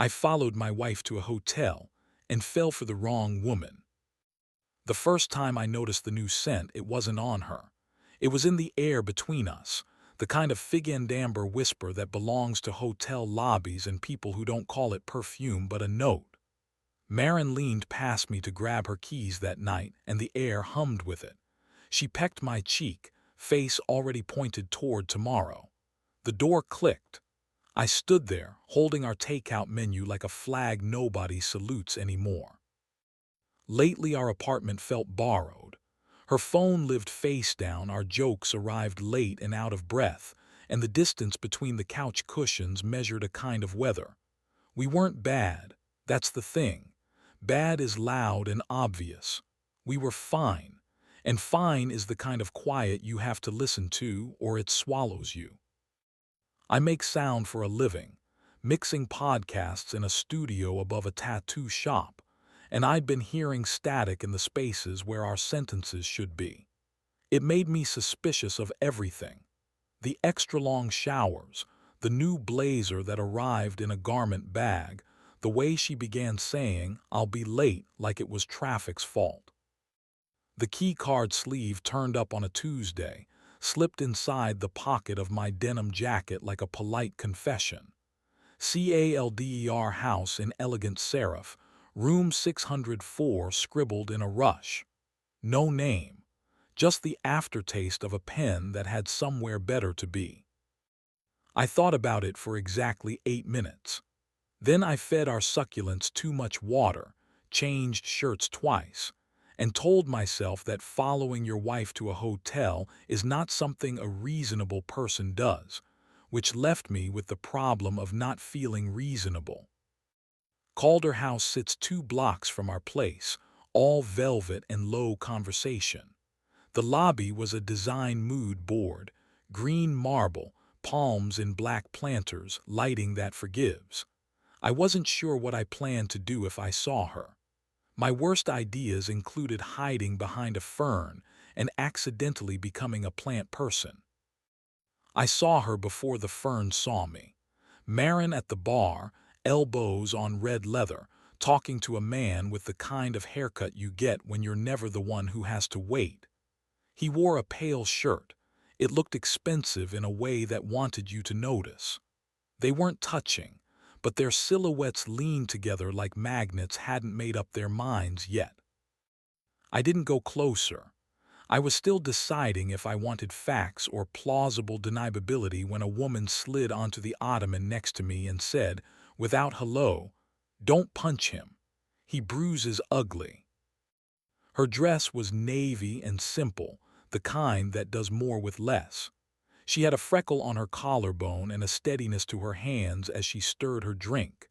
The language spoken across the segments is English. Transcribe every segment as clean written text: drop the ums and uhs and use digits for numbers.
I followed my wife to a hotel and fell for the wrong woman. The first time I noticed the new scent, it wasn't on her. It was in the air between us, the kind of fig and amber whisper that belongs to hotel lobbies and people who don't call it perfume but a note. Marin leaned past me to grab her keys that night, and the air hummed with it. She pecked my cheek, face already pointed toward tomorrow. The door clicked. I stood there, holding our takeout menu like a flag nobody salutes anymore. Lately our apartment felt borrowed. Her phone lived face down, our jokes arrived late and out of breath, and the distance between the couch cushions measured a kind of weather. We weren't bad, that's the thing. Bad is loud and obvious. We were fine, and fine is the kind of quiet you have to listen to or it swallows you. I make sound for a living, mixing podcasts in a studio above a tattoo shop, and I'd been hearing static in the spaces where our sentences should be. It made me suspicious of everything. The extra-long showers, the new blazer that arrived in a garment bag, the way she began saying, "I'll be late," like it was traffic's fault. The key card sleeve turned up on a Tuesday, slipped inside the pocket of my denim jacket like a polite confession. CALDER House in elegant serif, room 604 scribbled in a rush. No name, just the aftertaste of a pen that had somewhere better to be. I thought about it for exactly 8 minutes. Then I fed our succulents too much water, changed shirts twice, and told myself that following your wife to a hotel is not something a reasonable person does, which left me with the problem of not feeling reasonable. Calder House sits 2 blocks from our place, all velvet and low conversation. The lobby was a design mood board, green marble, palms in black planters, lighting that forgives. I wasn't sure what I planned to do if I saw her. My worst ideas included hiding behind a fern and accidentally becoming a plant person. I saw her before the fern saw me. Marin at the bar, elbows on red leather, talking to a man with the kind of haircut you get when you're never the one who has to wait. He wore a pale shirt. It looked expensive in a way that wanted you to notice. They weren't touching, but their silhouettes leaned together like magnets hadn't made up their minds yet. I didn't go closer. I was still deciding if I wanted facts or plausible deniability when a woman slid onto the ottoman next to me and said, without hello, "Don't punch him. He bruises ugly." Her dress was navy and simple, the kind that does more with less. She had a freckle on her collarbone and a steadiness to her hands as she stirred her drink.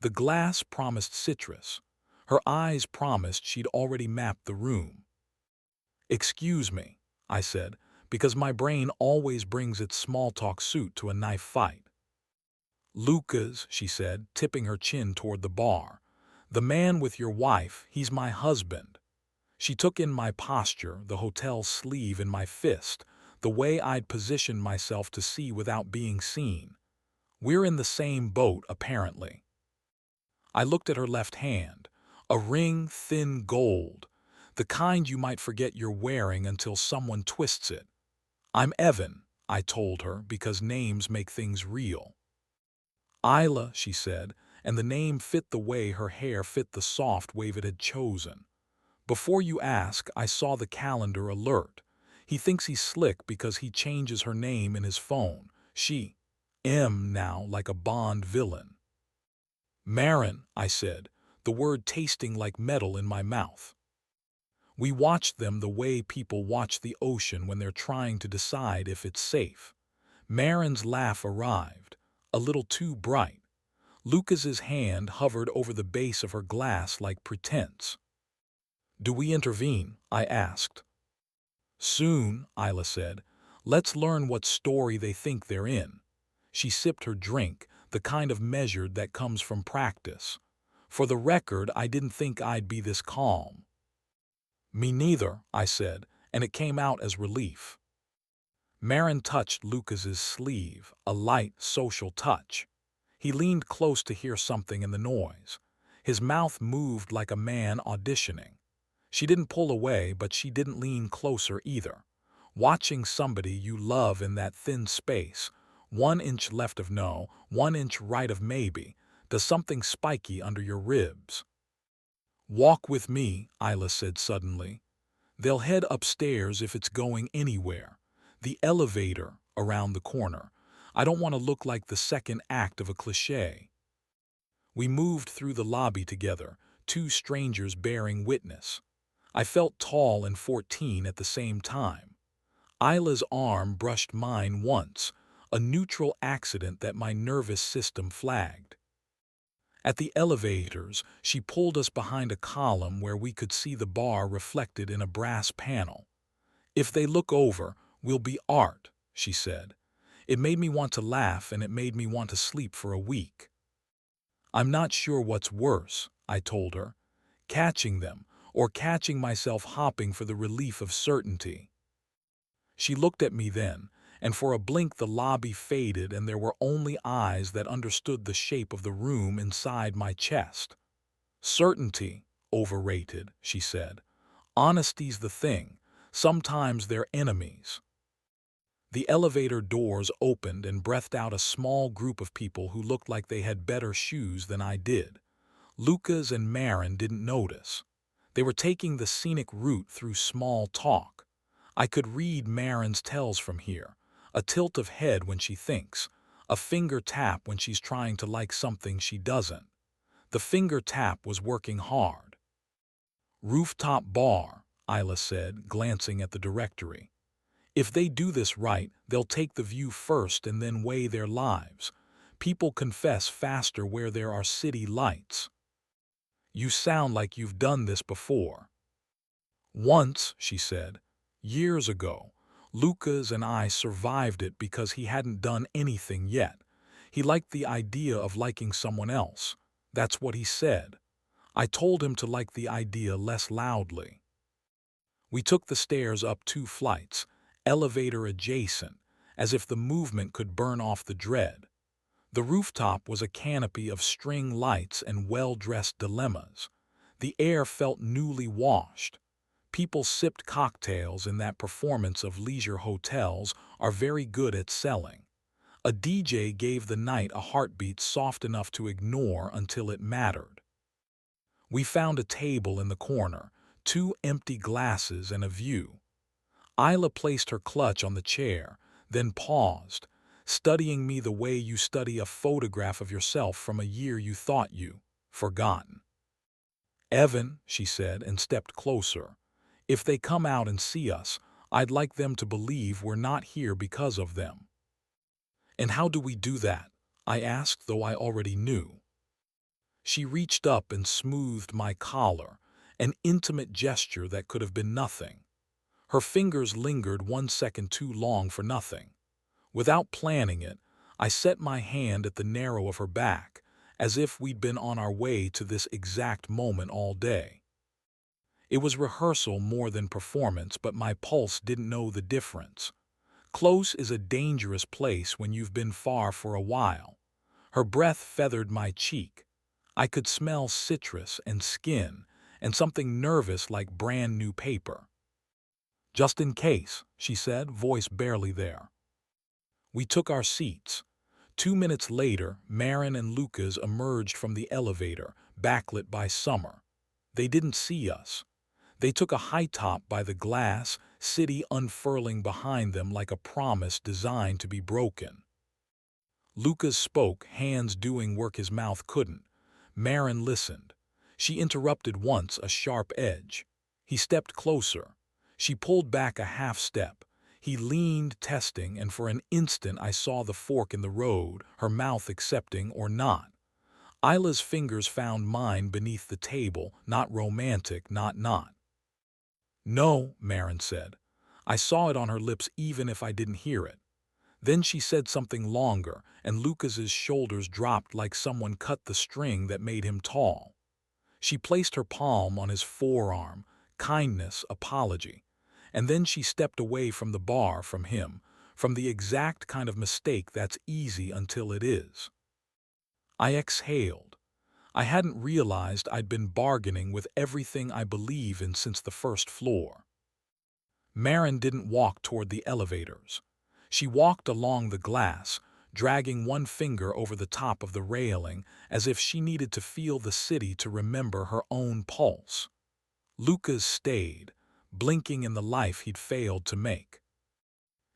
The glass promised citrus. Her eyes promised she'd already mapped the room. "Excuse me," I said, because my brain always brings its small-talk suit to a knife fight. "Lucas," she said, tipping her chin toward the bar. "The man with your wife, he's my husband." She took in my posture, the hotel sleeve in my fist, the way I'd positioned myself to see without being seen. We're in the same boat, apparently. I looked at her left hand, a ring thin gold, the kind you might forget you're wearing until someone twists it. "I'm Evan," I told her, because names make things real. "Isla," she said, and the name fit the way her hair fit the soft wave it had chosen. "Before you ask, I saw the calendar alert. He thinks he's slick because he changes her name in his phone. She, M now, like a Bond villain." "Marin," I said, the word tasting like metal in my mouth. We watched them the way people watch the ocean when they're trying to decide if it's safe. Marin's laugh arrived, a little too bright. Lucas's hand hovered over the base of her glass like pretense. "Do we intervene?" I asked. "Soon," Isla said. "Let's learn what story they think they're in." She sipped her drink, the kind of measured that comes from practice. "For the record, I didn't think I'd be this calm." "Me neither," I said, and it came out as relief. Marin touched Lucas's sleeve, a light, social touch. He leaned close to hear something in the noise. His mouth moved like a man auditioning. She didn't pull away, but she didn't lean closer either. Watching somebody you love in that thin space, 1 inch left of no, 1 inch right of maybe, does something spiky under your ribs. "Walk with me," Isla said suddenly. "They'll head upstairs if it's going anywhere. The elevator around the corner. I don't want to look like the second act of a cliché." We moved through the lobby together, two strangers bearing witness. I felt tall and 14 at the same time. Isla's arm brushed mine once, a neutral accident that my nervous system flagged. At the elevators, she pulled us behind a column where we could see the bar reflected in a brass panel. "If they look over, we'll be art," she said. It made me want to laugh, and it made me want to sleep for a week. "I'm not sure what's worse," I told her, "catching them or catching myself hopping for the relief of certainty." She looked at me then, and for a blink the lobby faded and there were only eyes that understood the shape of the room inside my chest. "Certainty, overrated," she said. "Honesty's the thing. Sometimes they're enemies." The elevator doors opened and breathed out a small group of people who looked like they had better shoes than I did. Lucas and Marin didn't notice. They were taking the scenic route through small talk. I could read Marin's tells from here. A tilt of head when she thinks. A finger tap when she's trying to like something she doesn't. The finger tap was working hard. "Rooftop bar," Isla said, glancing at the directory. "If they do this right, they'll take the view first and then weigh their lives. People confess faster where there are city lights." "You sound like you've done this before." "Once," she said. "Years ago. Lucas and I survived it because he hadn't done anything yet. He liked the idea of liking someone else. That's what he said. I told him to like the idea less loudly." We took the stairs up 2 flights, elevator adjacent, as if the movement could burn off the dread. The rooftop was a canopy of string lights and well-dressed dilemmas. The air felt newly washed. People sipped cocktails in that performance of leisure hotels are very good at selling. A DJ gave the night a heartbeat soft enough to ignore until it mattered. We found a table in the corner, 2 empty glasses and a view. Isla placed her clutch on the chair, then paused, studying me the way you study a photograph of yourself from a year you thought you forgotten. "Evan," she said, and stepped closer. "If they come out and see us, I'd like them to believe we're not here because of them." "And how do we do that?" I asked, though I already knew. She reached up and smoothed my collar, an intimate gesture that could have been nothing. Her fingers lingered 1 second too long for nothing. Without planning it, I set my hand at the narrow of her back, as if we'd been on our way to this exact moment all day. It was rehearsal more than performance, but my pulse didn't know the difference. Close is a dangerous place when you've been far for a while. Her breath feathered my cheek. I could smell citrus and skin and something nervous like brand new paper. "Just in case," she said, voice barely there. We took our seats. 2 minutes later, Marin and Lucas emerged from the elevator, backlit by summer. They didn't see us. They took a high top by the glass, city unfurling behind them like a promise designed to be broken. Lucas spoke, hands doing work his mouth couldn't. Marin listened. She interrupted once, a sharp edge. He stepped closer. She pulled back a half step. He leaned, testing, and for an instant I saw the fork in the road, her mouth accepting or not. Isla's fingers found mine beneath the table, not romantic, not. "No," Marin said. I saw it on her lips even if I didn't hear it. Then she said something longer, and Lucas's shoulders dropped like someone cut the string that made him tall. She placed her palm on his forearm, kindness, apology. And then she stepped away from the bar, from him, from the exact kind of mistake that's easy until it is. I exhaled. I hadn't realized I'd been bargaining with everything I believe in since the first floor. Marin didn't walk toward the elevators. She walked along the glass, dragging one finger over the top of the railing as if she needed to feel the city to remember her own pulse. Lucas stayed, blinking in the life he'd failed to make.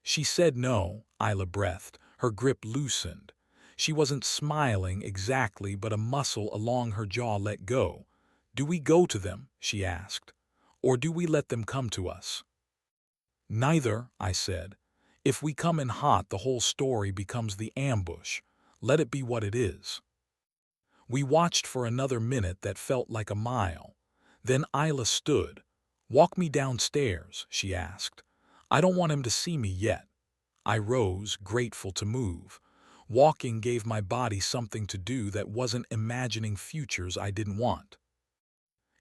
She said no, Isla breathed, her grip loosened. She wasn't smiling exactly, but a muscle along her jaw let go. Do we go to them, she asked, or do we let them come to us? Neither, I said. If we come in hot, the whole story becomes the ambush. Let it be what it is. We watched for another minute that felt like a mile. Then Isla stood. Walk me downstairs, she asked. I don't want him to see me yet. I rose, grateful to move. Walking gave my body something to do that wasn't imagining futures I didn't want.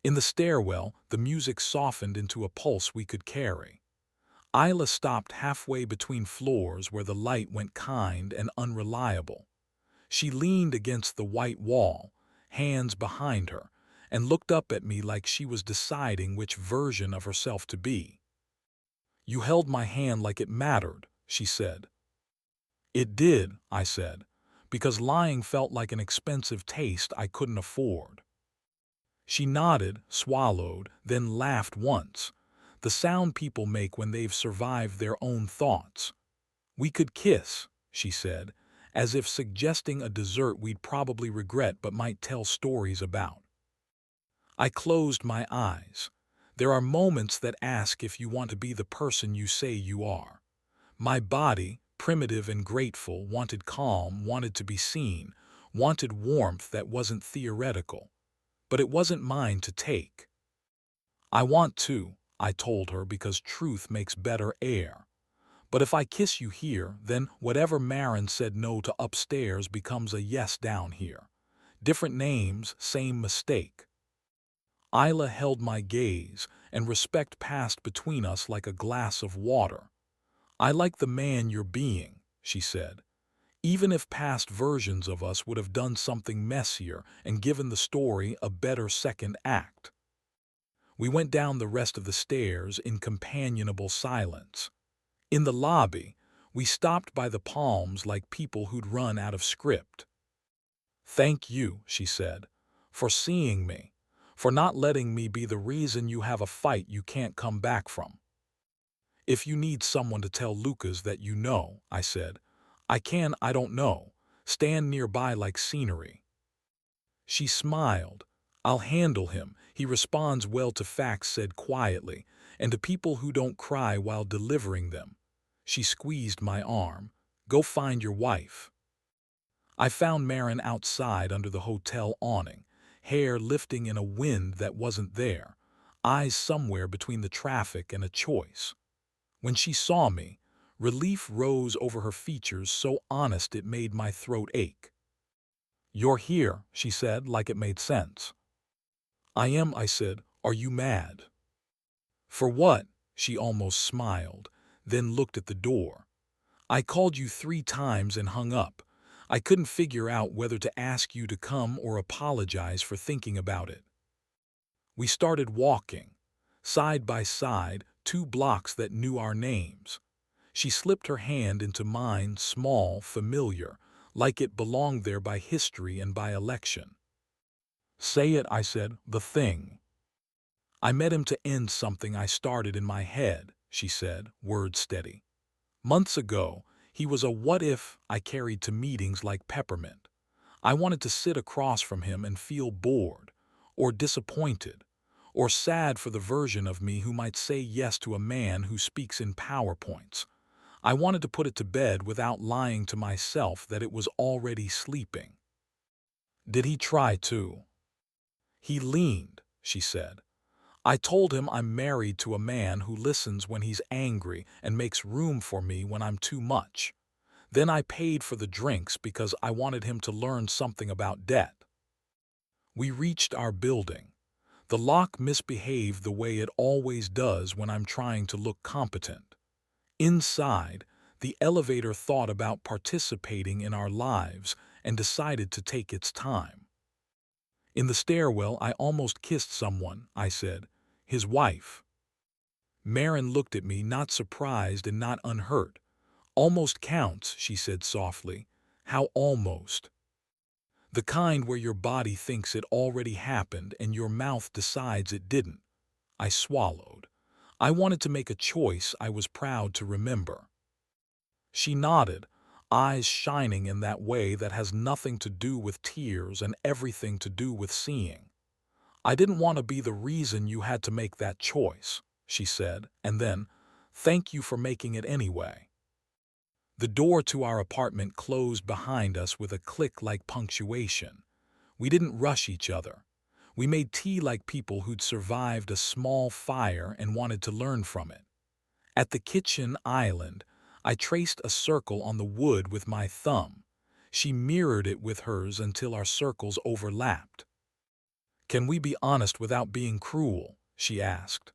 In the stairwell, the music softened into a pulse we could carry. Isla stopped halfway between floors where the light went kind and unreliable. She leaned against the white wall, hands behind her, and looked up at me like she was deciding which version of herself to be. You held my hand like it mattered, she said. It did, I said, because lying felt like an expensive taste I couldn't afford. She nodded, swallowed, then laughed once, the sound people make when they've survived their own thoughts. We could kiss, she said, as if suggesting a dessert we'd probably regret but might tell stories about. I closed my eyes. There are moments that ask if you want to be the person you say you are. My body, primitive and grateful, wanted calm, wanted to be seen, wanted warmth that wasn't theoretical. But it wasn't mine to take. I want to, I told her, because truth makes better air. But if I kiss you here, then whatever Marin said no to upstairs becomes a yes down here. Different names, same mistake. Isla held my gaze, and respect passed between us like a glass of water. I like the man you're being, she said, even if past versions of us would have done something messier and given the story a better second act. We went down the rest of the stairs in companionable silence. In the lobby, we stopped by the palms like people who'd run out of script. Thank you, she said, for seeing me, for not letting me be the reason you have a fight you can't come back from. If you need someone to tell Lucas that you know, I said, I don't know, stand nearby like scenery. She smiled. I'll handle him. He responds well to facts said quietly, and to people who don't cry while delivering them. She squeezed my arm. Go find your wife. I found Marin outside under the hotel awning, hair lifting in a wind that wasn't there, eyes somewhere between the traffic and a choice. When she saw me, relief rose over her features so honest it made my throat ache. You're here, she said, like it made sense. I am, I said. Are you mad? For what? She almost smiled, then looked at the door. I called you 3 times and hung up. I couldn't figure out whether to ask you to come or apologize for thinking about it. We started walking, side by side, 2 blocks that knew our names. She slipped her hand into mine, small, familiar, like it belonged there by history and by election. Say it, I said, the thing. I met him to end something I started in my head, she said, words steady. Months ago, he was a what if I carried to meetings like peppermint. I wanted to sit across from him and feel bored, or disappointed, or sad for the version of me who might say yes to a man who speaks in PowerPoints. I wanted to put it to bed without lying to myself that it was already sleeping. Did he try to? He leaned, she said. I told him I'm married to a man who listens when he's angry and makes room for me when I'm too much. Then I paid for the drinks because I wanted him to learn something about debt. We reached our building. The lock misbehaved the way it always does when I'm trying to look competent. Inside, the elevator thought about participating in our lives and decided to take its time. In the stairwell, I almost kissed someone, I said. His wife. Marin looked at me, not surprised and not unhurt. Almost counts, she said softly. How almost? The kind where your body thinks it already happened and your mouth decides it didn't. I swallowed. I wanted to make a choice I was proud to remember. She nodded, eyes shining in that way that has nothing to do with tears and everything to do with seeing. I didn't want to be the reason you had to make that choice, she said, and then, thank you for making it anyway. The door to our apartment closed behind us with a click like punctuation. We didn't rush each other. We made tea like people who'd survived a small fire and wanted to learn from it. At the kitchen island, I traced a circle on the wood with my thumb. She mirrored it with hers until our circles overlapped. Can we be honest without being cruel? She asked.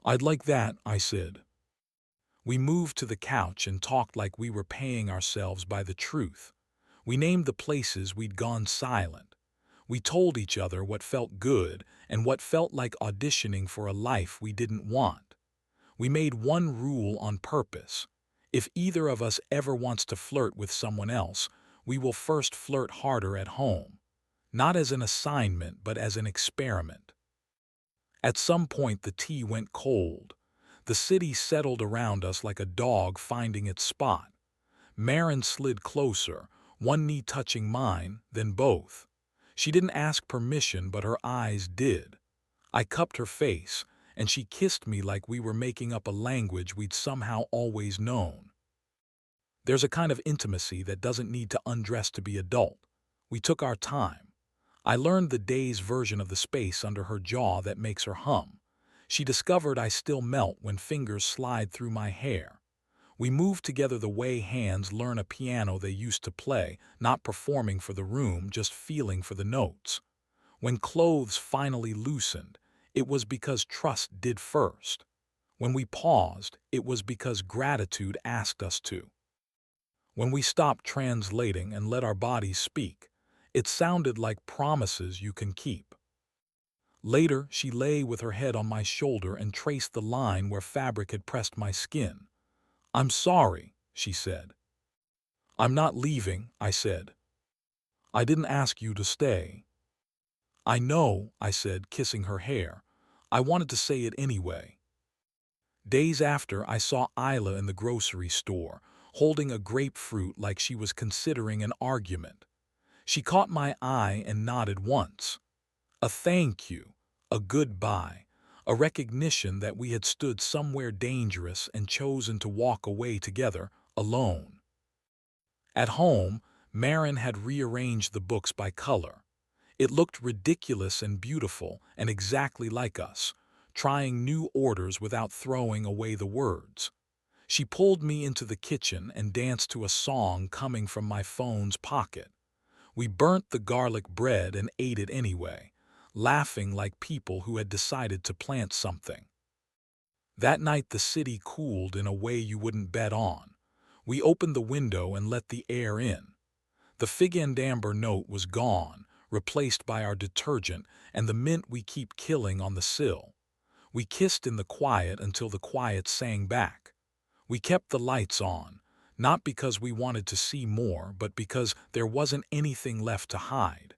I'd like that, I said. We moved to the couch and talked like we were paying ourselves by the truth. We named the places we'd gone silent. We told each other what felt good and what felt like auditioning for a life we didn't want. We made one rule on purpose. If either of us ever wants to flirt with someone else, we will first flirt harder at home. Not as an assignment, but as an experiment. At some point, the tea went cold. The city settled around us like a dog finding its spot. Marin slid closer, one knee touching mine, then both. She didn't ask permission, but her eyes did. I cupped her face, and she kissed me like we were making up a language we'd somehow always known. There's a kind of intimacy that doesn't need to undress to be adult. We took our time. I learned the day's version of the space under her jaw that makes her hum. She discovered I still melt when fingers slide through my hair. We moved together the way hands learn a piano they used to play, not performing for the room, just feeling for the notes. When clothes finally loosened, it was because trust did first. When we paused, it was because gratitude asked us to. When we stopped translating and let our bodies speak, it sounded like promises you can keep. Later, she lay with her head on my shoulder and traced the line where fabric had pressed my skin. I'm sorry, she said. I'm not leaving, I said. I didn't ask you to stay. I know, I said, kissing her hair. I wanted to say it anyway. Days after, I saw Isla in the grocery store, holding a grapefruit like she was considering an argument. She caught my eye and nodded once. A thank you, a goodbye, a recognition that we had stood somewhere dangerous and chosen to walk away together, alone. At home, Marin had rearranged the books by color. It looked ridiculous and beautiful and exactly like us, trying new orders without throwing away the words. She pulled me into the kitchen and danced to a song coming from my phone's pocket. We burnt the garlic bread and ate it anyway, laughing like people who had decided to plant something. That night the city cooled in a way you wouldn't bet on. We opened the window and let the air in. The fig and amber note was gone, replaced by our detergent and the mint we keep killing on the sill. We kissed in the quiet until the quiet sang back. We kept the lights on, not because we wanted to see more, but because there wasn't anything left to hide.